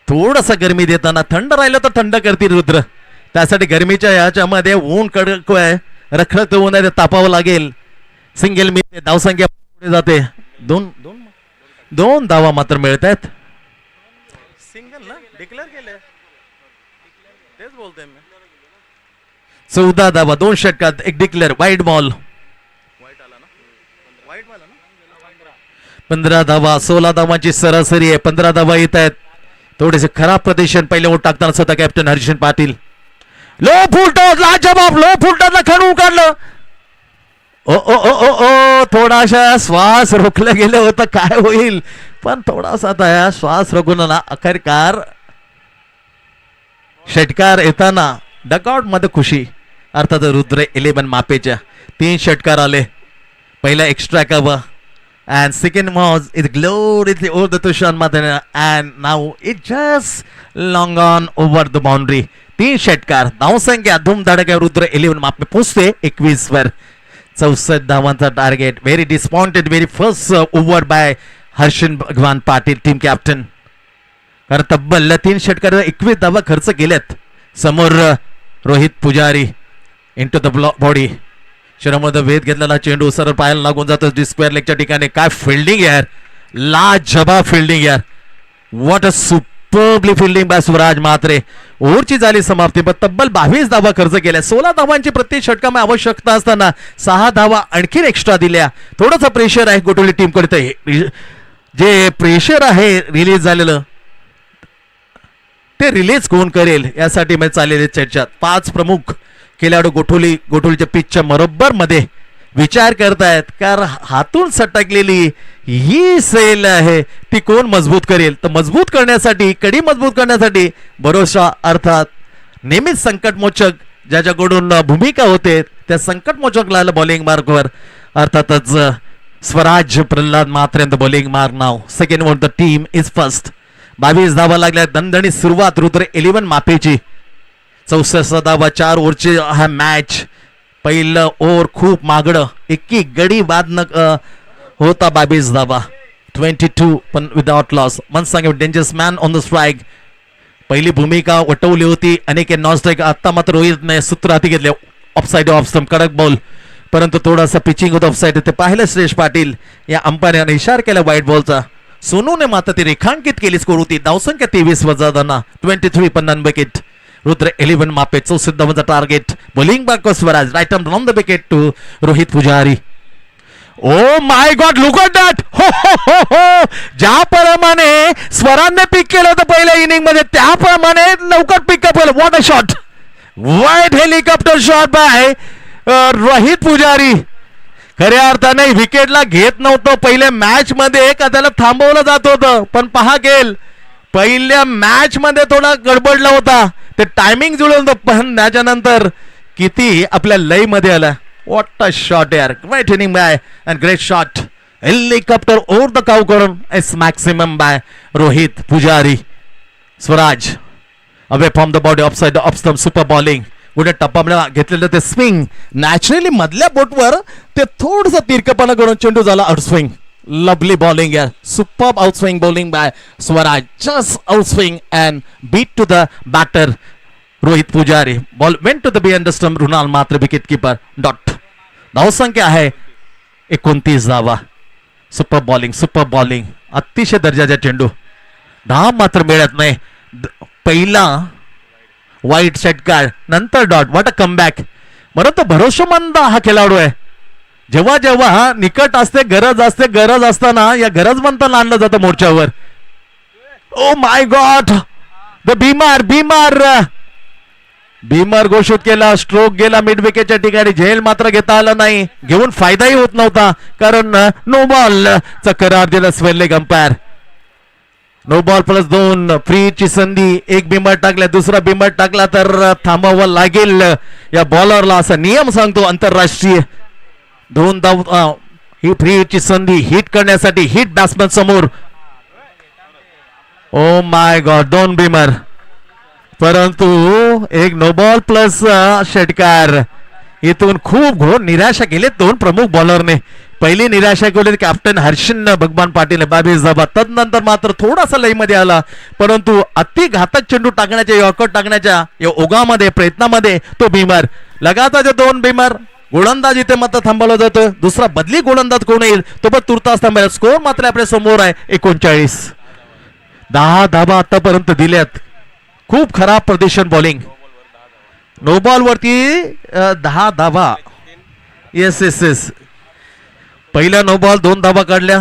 थोडासा गरमी देताना. थंड राहिलं तर थंड करतील रुद्र. त्यासाठी गरमीच्या याच्यामध्ये ऊन कडक रखरख होऊन तापावं लागेल. सिंगल मिळते. धावसंख्या पुढे जाते. 2 धावा मात्र मिळत आहेत. सिंगल ना डिक्लेअर केले, तेच बोलतोय मी. 14 धावा 2 षटकात 1 डिक्लेअर. वाईट बॉल. 15 धावा. 16 धावांची सरासरी आहे. 15 धावा येत आहेत. थोडेसे खराब प्रदर्शन पहिले ओट टाकताना स्वतः captain Harshan Patil. Low full toss लाजवाब. लो फुलटॉसला खणून काढलं. ओ ओ ओ ओ ओ. थोडासा श्वास रोखलं गेलं होतं. काय होईल, पण थोडासा त्या श्वास रोखून अखेरकार षटकार येताना डकआउट मध्ये खुशी. अर्थात रुद्र 11 मापेच्या 3 षटकार आले. पहिला extra cover and second was it gloriously over the Tushar Madana and now it just long on over the boundary. 3 षटकार. धावसंख्या धूमधडक्या रुद्र 11 मापे पोहोचते 21 वर. 64 धावांचा target. Very disappointed very first over by Harshan Bhagwan Patil team captain. कारण तब्बल 3 षटकार 21 धावा खर्च केल्यात. समोर रोहित पुजारी इंटू द बॉडी. शरमध्ये वेध घेतलेला चेंडू सरळ पायाला लागून जातो स्क्वेअर लेगच्या ठिकाणी. काय फिल्डिंग यार, लाजवाब फिल्डिंग यार. What a superbly fielding by Swaraj Mhatre. ओव्हरची झाली समाप्ती, पण तब्बल 22 धावा खर्च केल्या. 16 धावांची प्रत्येक षटकामध्ये आवश्यकता असताना 6 धावा आणखी एक्स्ट्रा दिल्या. थोडंसं प्रेशर आहे गोटुली टीम कडे. जे प्रेशर आहे रिलीज झालेलं ते रिलीज कोण करेल यासाठी मी चाललेले चर्चा. 5 प्रमुख खेळाडू गोठोलीच्या पिचच्या बरोबर मध्ये विचार करतायत, कारण हातून सटकलेली ही सेल आहे ती कोण मजबूत करेल. तर मजबूत करण्यासाठी, कडी मजबूत करण्यासाठी भरोसा अर्थात नेहमीच संकटमोचक ज्याच्याकडून भूमिका होते त्या संकटमोचक बॉलिंग मार्कवर अर्थातच Swaraj Pralhad Mhatre bowling mark now. Second one the team is first. 22 धावा लागल्या. दणदणी सुरुवात रुद्र 11 मापेची. 64 धावा 4 ओव्हरची हा मॅच. पहिलं ओव्हर खूप मागडं, एकी गडी बाद न होता. 22 धावा 22 पण विदाउट लॉस. मन सांगे dangerous man on the strike. पहिली भूमिका वटवली होती अनेक नॉन स्ट्राईक. आता मात्र रोहितने सूत्र हाती घेतले. ऑफसाईड ऑफ स्टंप कडक बॉल, परंतु थोडासा पिचिंग होत ऑफसाईड. ते पाहिलं श्रेष पाटील या अंपायरने इशारा केला व्हाईट बॉलचा. सोनूने मात्र ती रेखांकित केली स्कोर होती. धावसंख्या 23 वजा 23 पण नन विकेट. रुद्र 11 मापे 64 धावांचा target. Bowling back Swaraj. Right arm on the wicket to Rohit Pujari. Oh my God, look at that. हो हो हो हो, ज्याप्रमाणे स्वरांनी पिक केलं होतं पहिल्या इनिंग मध्ये त्याप्रमाणे लवकर पिकअप केलं. व्हॉट अ शॉट, वाईट हेलिकॉप्टर शॉट बाय रोहित पुजारी. खऱ्या अर्थाने विकेटला घेत नव्हतं पहिल्या मॅच मध्ये का त्याला थांबवलं जात होतं. पण पहा गेल पहिल्या मॅच मध्ये थोडा गडबडला होता, ते टायमिंग जुळलं होतं, पण त्याच्यानंतर किती आपल्या लय मध्ये आला. व्हॉट अ शॉट यार, great inning by and great shot. Helicopter over the cow करून as maximum by Rohit Pujari. Swaraj away from the body off side off stump, super bowling. कुठे टप्पा घेतलेलं ते स्विंग नॅचरली मधल्या बोटवर ते थोडस तिरकपणा करून चेंडू झाला आउटस्विंग. लवली बॉलिंग यार, super outswing bowling by Swaraj. Just outswing and beat to the batter Rohit Pujari. Ball went to the behind the stump. Runal मात्र विकेट कीपर. डॉट. धावसंख्या आहे 29 धावा. सुपर बॉलिंग अतिशय दर्जाचा चेंडू. धाव मात्र मिळत नाही. पहिला वाईट षटकार नंतर डॉट. What a comeback. बरं तो भरोसेमंद हा खेळाडू आहे. जेव्हा जेव्हा निकट असते, गरज असताना या गरजवंताला आणलं जातं मोर्चावर. ओ माय गॉड, द भीमर घोषित केला. स्ट्रोक गेला मिड विकेटच्या ठिकाणी. झेल मात्र घेता आला नाही. घेऊन फायदाही होत नव्हता कारण नो बॉल चा करार दिला स्वेल्ले अंपायर. नो बॉल प्लस 2 फ्रीची संधी. एक बिंबट टाकला, दुसरा बिंबट टाकला तर थांबावं लागेल या बॉलरला, असा नियम सांगतो आंतरराष्ट्रीय. 2 धाव ही फ्रीची संधी हिट करण्यासाठी. हिट बॅट्समन समोर. ओ माय गॉड, 2 बिमर, परंतु एक नो बॉल प्लस षटकार. इथून खूप घोर निराशा केली 2 प्रमुख बॉलरने. पहिली निराशा केली कॅप्टन हर्षन भगवान पाटील 22 धावा. तदनंतर मात्र थोडासा लईमध्ये आला, परंतु अति घातक चेंडू टाकण्याच्या, यॉर्कर टाकण्याच्या या ओघामध्ये, प्रयत्नामध्ये तो भीमर. लगातार 2 भीमर. गोलंदाज इथे मात्र थांबवला जातो. दुसरा बदली गोलंदाज कोण येईल तो पण तुर्तास थांबेल. स्कोर मात्र आपल्या समोर आहे 39. 10 धावा आतापर्यंत दिल्यात. खूप खराब प्रदर्शन बॉलिंग. नो बॉल वरती 10 धावा. येस. पहिला नो बॉल 2 धावा काढल्या,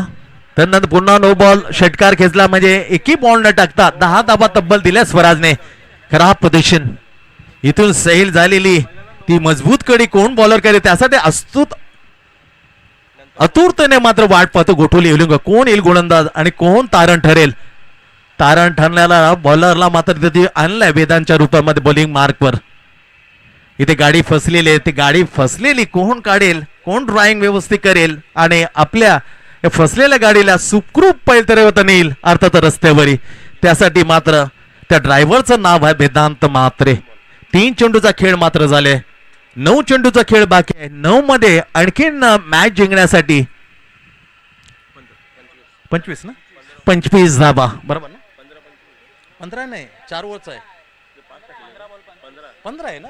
त्यानंतर पुन्हा नो बॉल षटकार खेचला, म्हणजे एकही बॉल न टाकता 10 धावा तब्बल दिल्या स्वराजने. खराब प्रदर्शन. इथून सैल झालेली ती मजबूत कडी कोण बॉलर करे त्यासाठी आतुरतेने मात्र वाट पाहतो गोठवली येईल. कोण येईल गोलंदाज आणि कोण तारण ठरेल. तारण ठरण्याला बॉलरला मात्र तिथे आणलंय वेदांच्या रूपामध्ये बॉलिंग मार्कवर. इथे गाडी फसलेली आहे. ती गाडी फसलेली कोण काढेल, कोण ड्रॉइंग व्यवस्थित करेल आणि आपल्या फसलेल्या गाडीला सुखरूप पैलतरेवर नेईल अर्थात रस्त्यावरी. त्यासाठी मात्र त्या ड्रायव्हरचं नाव आहे वेदांत म्हात्रे. 3 चेंडूचा खेळ मात्र झाले. 9 चेंडूचा खेळ बाकी आहे. 9 मध्ये आणखीन मॅच जिंकण्यासाठी 25 धावा. बरोबर ना? 15 नाही, 4 ओव्हरचा आहे. 15 आहे ना?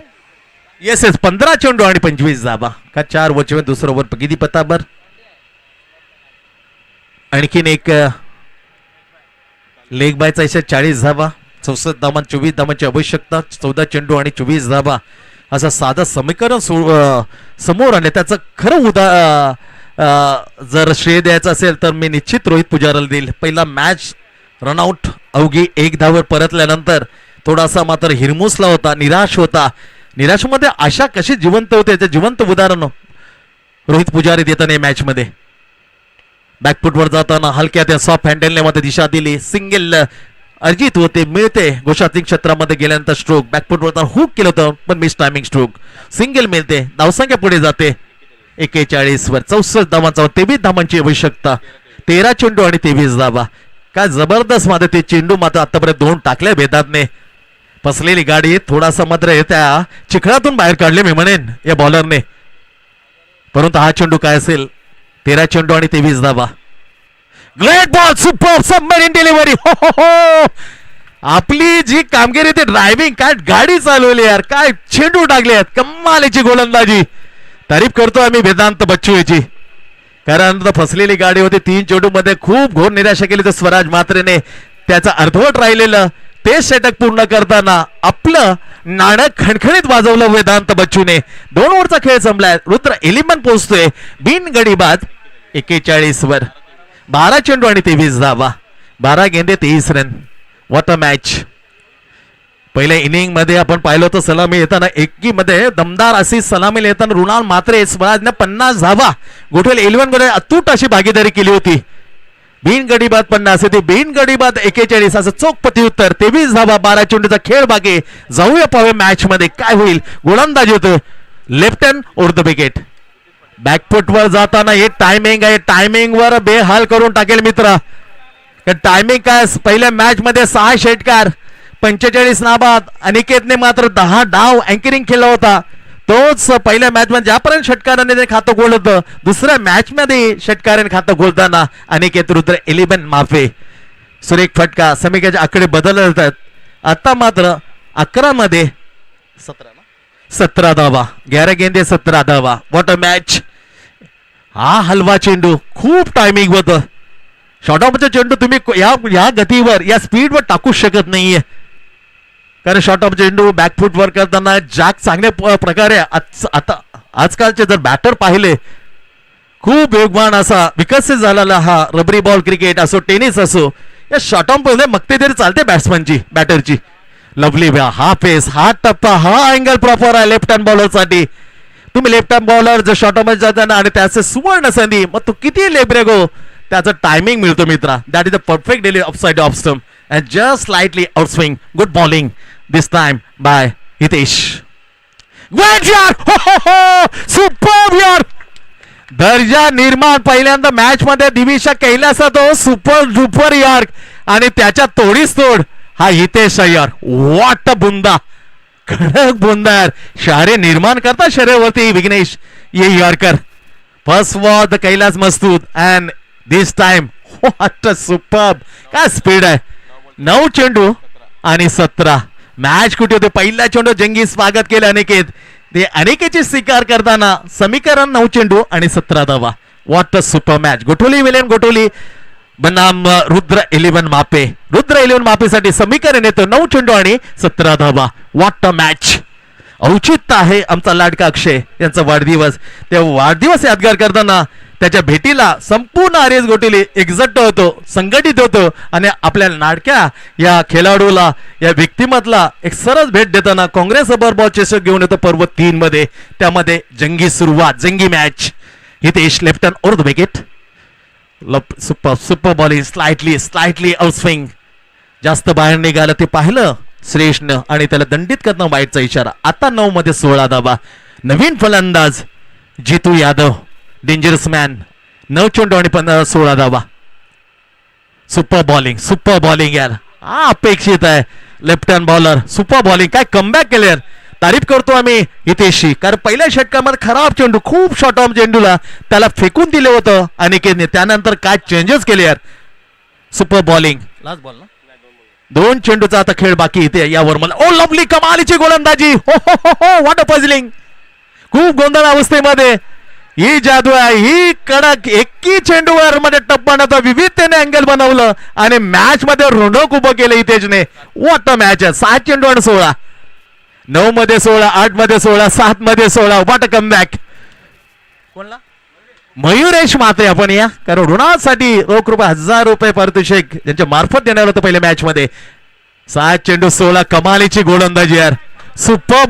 येस 15 चेंडू आणि 25 धावा. का 4 ओव्हरचे दुसरं ओव्हर किती पताबर. आणखीन एक लेग बायचा 40 धावा. 64 धावा, 24 धावांची आवश्यकता. 14 चेंडू आणि 24 धावा असं साधं समीकरण समोर आले. त्याचं खरं जर श्रेय द्यायचं असेल तर मी निश्चित रोहित पुजाराला देईल. पहिला मॅच रनआउट अवघी 1 धावर परतल्यानंतर थोडासा मात्र हिरमुसला होता, निराश होता. निराशेमध्ये आशा कशी जिवंत होते त्याचे जिवंत उदाहरण रोहित पुजारी देताना मॅच मध्ये. बॅकफुटवर जाताना हलक्या त्या सॉफ्ट हँडलने मध्ये दिशा दिली. सिंगल अर्जित होते, मिळते. गोषातिक क्षेत्रामध्ये गेल्यानंतर स्ट्रोक बॅकफुटवर हुक केलं होतं पण मिस टायमिंग स्ट्रोक. सिंगल मिळते. धावसंख्या पुढे जाते 41 वर. 64 धावांचा 23 धावांची आवश्यकता. 13 चेंडू आणि 23 धावा. काय जबरदस्त मध्ये ते चेंडू मात्र आतापर्यंत 2 टाकले वेदांतने. फसलेली गाडी थोडासा मात्र त्या चिखलातून बाहेर काढले मी म्हणेन या बॉलरने. परंतु हा चेंडू काय असेल. 13 चेंडू आणि 23 धावा. Great ball, super submarine delivery. हो. आपली जी कामगिरी ती ड्रायव्हिंग, काय गाडी चालवली यार, काय चेंडू टाकले आहेत. कमालीची गोलंदाजी. तारीफ करतो आम्ही वेदांत बच्चू याची. कारण फसलेली गाडी होती. 3 चेंडू मध्ये खूप घोर निराशा केली तर स्वराज मात्रेने त्याचा अर्धवट राहिलेलं ते षटक पूर्ण करताना आपलं नाणं खणखणीत वाजवलं वेदांत बच्चूने. 2 ओव्हरचा खेळ संपलाय. रुद्र 11 पोहोचतोय बिन गडी बाद. 41 वर 12 चेंडू आणि 23 धावा, 12 गेंदे 23 रन. What a match. पहिल्या इनिंग मध्ये आपण पाहिलं होतं सलामी येताना एकीमध्ये दमदार अशी सलामी येताना रुणाल मात्रे स्वराजने 50 धावा गोठेल 11 मध्ये अतूट अशी भागीदारी केली होती. बिनगडीबाद 50 ते बिनगडीबाद 41 असं चोख प्रत्युत्तर. 23 धावा 12 चेंडूचा खेळ बाकी. जाऊया पाहूया मॅच मध्ये काय होईल. गोलंदाजी होतं left hand over the wicket. Back foot वर जाताना हे टायमिंग आहे, टायमिंग वर बेहाल करून टाकेल मित्र. टायमिंग काय पहिल्या मॅच मध्ये 6 षटकार 45 नाबाद. अनिकेतने मात्र 10 डाव अँकरिंग केला होता. तोच पहिल्या मॅच मध्ये ज्यापर्यंत षटकाराने ते खातं गोल होतं, दुसऱ्या मॅच मध्ये षटकाराने खातं गोलताना अनिकेत रुद्र 11 माफे. सुरेख फटका. समीक्षेचे आकडे बदलत जातात. आता मात्र 11 मध्ये 17 धावा, 11 गेंदे 17 धावा. What a match. हा हलवा चेंडू खूप टायमिंग होतं. शॉर्ट ऑफचा चेंडू तुम्ही या गतीवर या स्पीडवर टाकू शकत नाहीये, कारण शॉर्ट ऑफ चेंडू बॅकफुट वर करताना जॅक चांगल्या प्रकारे आता आजकालचे जर बॅटर पाहिले खूप वेगवान असा विकसित झालेला हा रबरी बॉल क्रिकेट असो टेनिस असो, या शॉर्ट ऑफ मध्ये मगते तरी चालते बॅट्समनची बॅटरची. लवली हा पेस, हा टप्पा, हा अँगल प्रॉपर आहे लेफ्ट हँड बॉलर साठी. तुम्ही लेफ्ट हँड बॉलर जर शॉर्ट ऑफ मध्ये जाताना आणि त्याचे सुवर्ण संधी, मग तो किती लेब्रेगो त्याचा टायमिंग मिळतो मित्रा. That is the perfect delivery offside off stump and just slightly out swing. Good bowling this time by Hitesh. Great यार, हो हो हो, सुपर यार. दर्जा निर्माण पहिल्यांदा मॅच मध्ये दिविशा कैलासा तो सुपर डुपर यार, आणि त्याच्या तोडीस तोड हा हितेश अय्यर. व्हॉट अ बुंदा, कडक बुंदा यार. शहरे निर्माण करता शरीरावरती विघ्नेश ये yorker. First war the Kailas Mastud and this time what a super. काय स्पीड आहे. 9 चेंडू आणि 17. मॅच कुठे होते. पहिला चेंडू जंगी स्वागत केले अनिकेत. ते अनिकेतची स्वीकार करताना समीकरण 9 चेंडू आणि 17 धावा. What a super match. Gotholi विलियन गोठोली बनाम रुद्र 11 मापे. रुद्र 11 मापेसाठी समीकरण येतं 9 चेंडू आणि 17 धावा. What a match. औचित्य आहे आमचा लाडका अक्षय यांचा वाढदिवस. त्या वाढदिवस यादगार करताना त्याच्या भेटीला संपूर्ण आर्यस गोटीली एकजट्ट होतो, संघटित होतो, आणि आपल्या लाडक्या या खेळाडूला या व्यक्तिमत्वाला एक सरस भेट देताना काँग्रेस रबर बॉल चषक घेऊन येतो पर्व 3 मध्ये. त्यामध्ये जंगी सुरुवात, जंगी match. Hitesh left hand over the wicket. Super super bowling. Slightly out swing. जास्त बाहेर निघालं ते पाहिलं श्रेष्ठनं आणि त्याला दंडित करणं वाईटचा इशारा. आता 9 मध्ये 16 धावा. नवीन फलंदाज जितू यादव डेंजरस मॅन. 9 चेंडू आणि 16 धावा. सुपर बॉलिंग यार. हा अपेक्षित आहे left hand bowler. Super bowling. काय कमबॅक केले यार. तारीफ करतो आम्ही हितेशची, कारण पहिल्या षटकामध्ये खराब चेंडू, खूप शॉर्ट ऑफ चेंडूला त्याला फेकून दिले होतं अनिकेतने. त्यानंतर काय चेंजेस केले यार. Super bowling. लास्ट बॉल ना, 2 चेंडूचा आता खेळ बाकी इथे यावर मला. ओ लवली कमालीची गोलंदाजी. हो हो हो हो, व्हॉट अ पझलिंग. खूप गोंधळ अवस्थेमध्ये ही जादू आहे. ही कडक एकी चेंडूवर मध्ये टप्पानं विविधतेने अँगल बनवलं आणि मॅच मध्ये रोनक उभं केलं हितेशने. व्हॉट अ मॅच आहे. 7 चेंडू आणि 16. 9 मध्ये 16, 8 मध्ये 16, 7 मध्ये 16. What a comeback. कोणला मयुरेश मात्रे आपण या, कारण ऋणासाठी रोख रुपये 1000 रुपये पारितोषिक यांच्या मार्फत देणार होतं पहिल्या मॅच मध्ये. 7 चेंडू 16. कमालीची गोलंदाजी यार. सुपर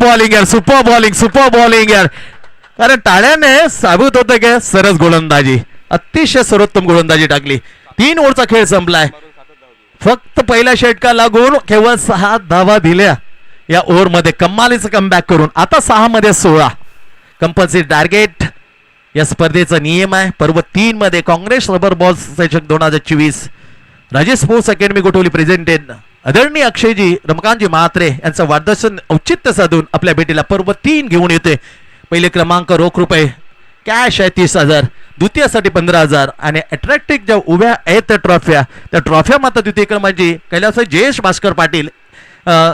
बॉलिंग यार. कारण टाळ्याने साबित होतं की सरस गोलंदाजी, अतिशय सर्वोत्तम गोलंदाजी टाकली. 3 ओव्हरचा खेळ संपलाय. फक्त पहिल्या षटका लागून केवळ 6 धावा दिल्या या ओव्हर मध्ये. कमालीचं कमबॅक करून आता 6 मध्ये 16. कंपल्सरी टार्गेट या स्पर्धेचा नियम आहे. पर्व 3 मध्ये काँग्रेस रबर बॉल चषक 2024 Rajesh sports academy Gothavali presented आदरणीय अक्षयजी रमकांतजी म्हात्रे यांचं वाढदिवस औचित्य साधून आपल्या भेटीला पर्व 3 घेऊन येते. पहिले क्रमांक रोख रुपये कॅश आहे 30,000, द्वितीयसाठी 15,000 आणि अट्रॅक्टिव्ह ज्या उभ्या आहेत त्या ट्रॉफ्या मात्र द्वितीय क्रमांकाची कैलास जयेश भास्कर पाटील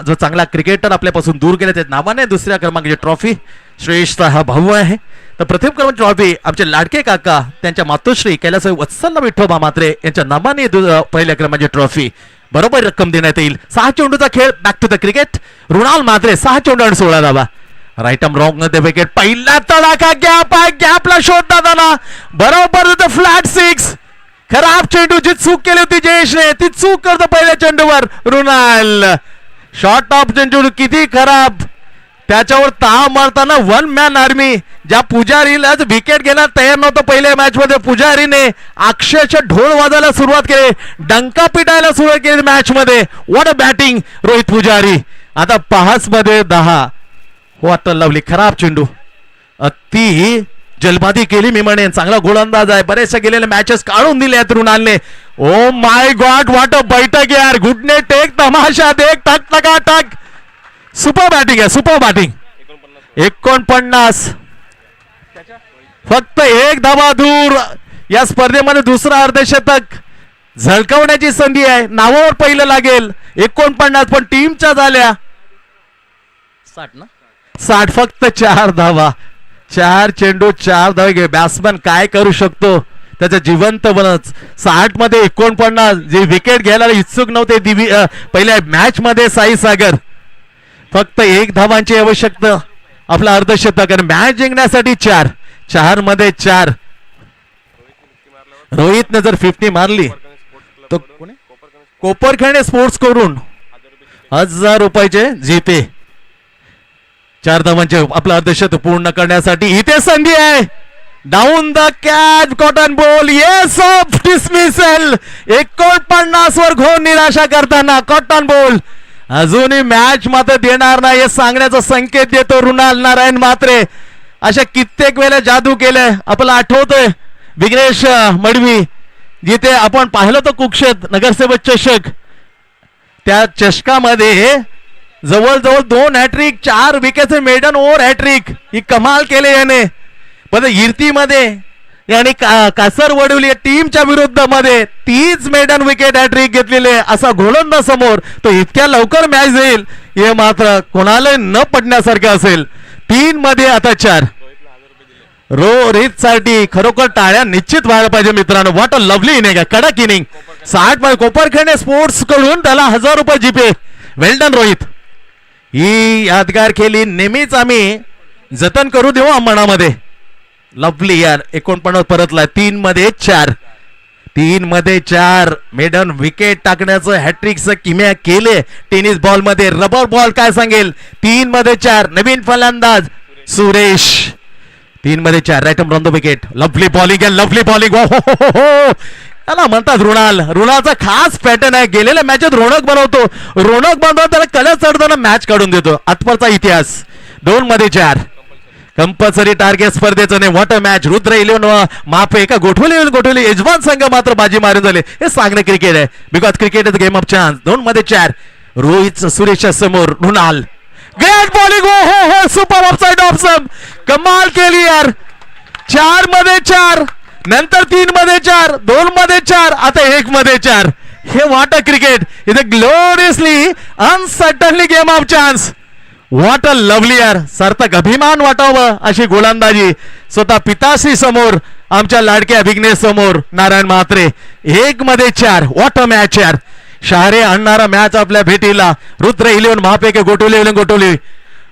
जो चांगला क्रिकेटर आपल्यापासून दूर गेले त्या नावाने दुसऱ्या क्रमांकाची ट्रॉफी श्रेष्ठ हा भाऊ आहे. तर प्रथम क्रमांक ट्रॉफी आमचे लाडके काका त्यांच्या मातोश्री कैलास वत्सला विठोबा म्हात्रे यांच्या नावाने पहिल्या क्रमांकाची ट्रॉफी बरोबर रक्कम देण्यात येईल. 6 चेंडूचा खेळ. Back to the cricket. Runal Mhatre 6 चेंडू आणि 16 धावा. राईट आर्म रॉंग मध्ये विकेट. पहिला तडाखा गॅप आहे, गॅपला शोधतात आला बरोबर फ्लॅट सिक्स. खराब चेंडूची चूक केली होती जयेशने, ती चूक करतो पहिल्या चेंडूवर रुणाल. शॉर्ट ऑफ चेंडू किती खराब, त्याच्यावर ताव मारताना वन मॅन आर्मी. ज्या पुजारीला विकेट घेण्यात तयार नव्हतं पहिल्या मॅच मध्ये, पुजारीने अक्षरशः ढोल वाजायला सुरुवात केली, डंका पिटायला सुरुवात केली मॅच मध्ये. व्हॉट अ बॅटिंग रोहित पुजारी. आता 5 मध्ये 10. What a lovely. खराब चेंडू, अति जलबादी केली मी म्हणेन. चांगला गोलंदाज आहे, बरेचशा गेलेले मॅचेस काढून दिले आहेत रुणालने. ओ माय गॉड, व्हॉट अ बैठक यार. गुडने टेक, तमाशा देख, टक टका टक. सुपर बॅटिंग आहे, सुपर बॅटिंग. 49. फक्त एक धावा दूर. या स्पर्धेमध्ये दुसरा अर्धशतक झळकावण्याची संधी आहे, नावावर पहिलं लागेल. 49 पण टीमच्या झाल्या 60. फक्त 4 धावा, 4 चेंडू 4 धावे घे. बॅट्समॅन काय करू शकतो त्याचं जिवंत बनच. 60 मध्ये 49. जे विकेट घ्यायला इच्छुक नव्हते पहिल्या मॅच मध्ये साई सागर. फक्त 1 धावांची आवश्यकता आपला अर्धशतक आणि मॅच जिंकण्यासाठी 4 मध्ये 4. रोहितने जर 50 मारली तर कोपरखैरणे स्पोर्ट्स करून 1000 रुपयाचे जीते. 4 धावांचे आपलं अर्धशतक पूर्ण करण्यासाठी इथे संधी आहे. Down the catch, cotton ball, yes of dismissal. 49 वर घोर निराशा करताना कॉटन बॉल. अजूनही मॅच मात्र देणार नाही हे सांगण्याचा संकेत देतो रुणाल नारायण म्हात्रे. अशा कित्येक वेळेला जादू केलंय. आपल्याला आठवतंय विघ्नेश मडवी, जिथे आपण पाहिलं तर कुक्षेत नगरसेवक चषक, त्या चषकामध्ये जवळजवळ 2 हॅट्रिक, 4 विकेटचे मेडन ओव्हर हॅट्रिक. ही कमाल केले याने. पण इर्तीमध्ये आणि कासर वडवली टीमच्या विरुद्ध मध्ये 30 मेडन विकेट हॅट्रिक घेतलेले असा गोलंदाज समोर तो इतक्या लवकर मॅच देईल हे मात्र कोणाला न पडण्यासारखं असेल. 3 मध्ये आता 4. रोहित साठी खरोखर टाळ्या निश्चित व्हायला पाहिजे मित्रांनो. व्हॉट अ लवली इनिंग आहे, कडक इनिंग. 60 मध्ये कोपरखैरणे स्पोर्ट्स कडून त्याला 1000 रुपये जीपे. वेल डन रोहित. ही यादगार खेळी नेहमीच आम्ही जतन करू देऊ मनामध्ये. लवली यार. 49 परतला. 3 मध्ये 4. 3 मध्ये 4 मेडन विकेट टाकण्याचं हॅट्रिकचं किम्या केले. टेनिस बॉल मध्ये रबर बॉल काय सांगेल. 3 मध्ये 4 नवीन फलंदाज सुरेश. 3 मध्ये 4 right arm wrong wicket. Lovely bowling आहे, लवली बॉलिंग. त्याला म्हणतात रुणाल. रुणालचा खास पॅटर्न आहे. गेलेल्या मॅचेत रोनक बनवतो, त्याला कलर चढताना मॅच काढून देतो. आजपर्यंतचा इतिहास. 2 मध्ये 4 कंपल्सरी टार्गेट स्पर्धेचं नाही. What a match. Rudra 11 Maphe का गोठवली यजमान संघ मात्र बाजी मारून झाले. हे सांगणं क्रिकेट आहे, because cricket is game of chance. 2 मध्ये 4 रोहित सुरेशच्या समोर रुणाल. Great bowling. हो सुपर ऑफसाइड ऑफसम. कमाल केली यार. 4 मध्ये 4 नंतर 3 मध्ये 4 2 मध्ये 4 आता 1 मध्ये 4. हे व्हॉट अ क्रिकेट. इथे gloriously uncertainly game of chance. What a lovely यार. सार्थक अभिमान वाटावं अशी गोलंदाजी स्वतः पिताश्री समोर, आमच्या लाडक्या विघ्नेश समोर नारायण म्हात्रे. 1 मध्ये 4. व्हॉट अ मॅच यार. शहारे आणणारा मॅच आपल्या भेटीला. रुद्र 11 महापैकी गोठवली.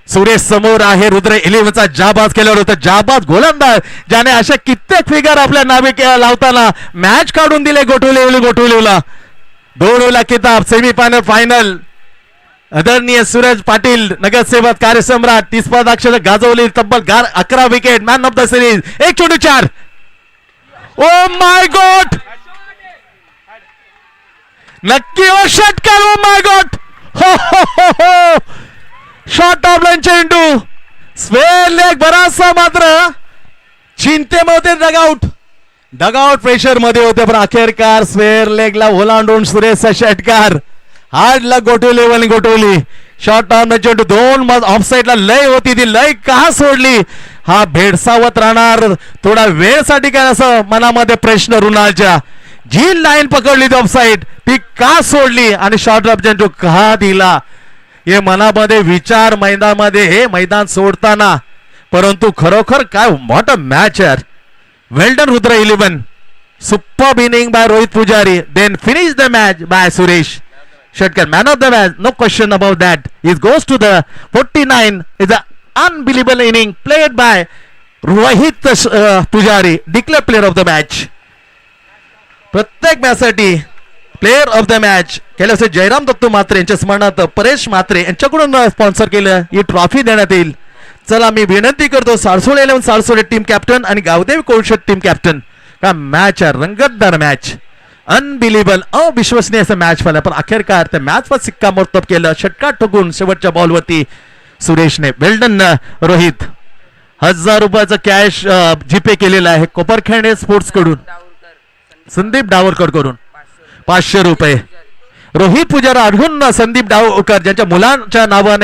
सुरेश समोर आहे. रुद्र 11चा जाबाज केल्यावर होता. जाबाज गोलंदाज ज्याने अशा कित्येक फिगर आपल्या नावे लावताना मॅच काढून दिले. गोठवलेला 2 वेळा किताब. Semifinal final. आदरणीय सूरज पाटील नगरसेवक कार्यसम्राट 30 पदाक्षर गाजवली. तब्बल 11 wicket. Man of the series. 1/4. O my God. नक्की ओ षटकार. ओ माय गॉड. हो शॉर्ट ऑफ लाईन चेंडू. स्वेर लेग बराचसा मात्र चिंतेमध्ये डगआउट प्रेशर मध्ये होते, पण अखेरकार स्वेर लेगला ओलांडून सुरेशचा षटकार. हार्डला गोठवली. शॉर्ट ऑन चेंडू. 2 ऑफसाईडला लय होती, ती लय का सोडली. हा भेडसावत राहणार थोडा वेळसाठी काय असं मनामध्ये प्रश्न रुणालच्या. जी लाईन पकडली ती ऑफसाईड ती का सोडली आणि शॉर्ट ऑफ चेंडू का दिला हे मनामध्ये विचार. मैदान सोडताना. परंतु खरोखर काय व्हॉट अ मॅच यार. Well done Rudra 11. Super inning by Rohit Pujari. Then finish the match by Suresh Shatkar. Man of the match. No question about that. Is goes to the 49 is unbelievable inning played by Rohit Pujari, declare player of the match. प्रत्येक मॅचसाठी player of the match केले असे जयराम दत्तू म्हात्रे यांच्या स्मरणार्थ परेश म्हात्रे यांच्याकडून sponsor केलं ही trophy देण्यात येईल. चला मी विनंती करतो सारसोळे 11 सारसोळे टीम कॅप्टन आणि गावदेवी कोळशेत टीम कॅप्टन का मॅच आहे रंगतदार मॅच, अनबिलिव्हेबल अविश्वसनीय असं मॅच झालं, पण अखेरकार त्या मॅचवर शिक्कामोर्तब केलं षटकार ठोकून शेवटच्या बॉलवरती सुरेशने. वेल्डन रोहित. 1000 रुपयाचं कॅश जीपे केलेलं आहे कोपरखेडे स्पोर्ट्स कडून, संदीप डावरकर कडून 500 रुपये. रोहित पुजारा आढळून संदीप डावरकर ज्यांच्या मुलांच्या नावाने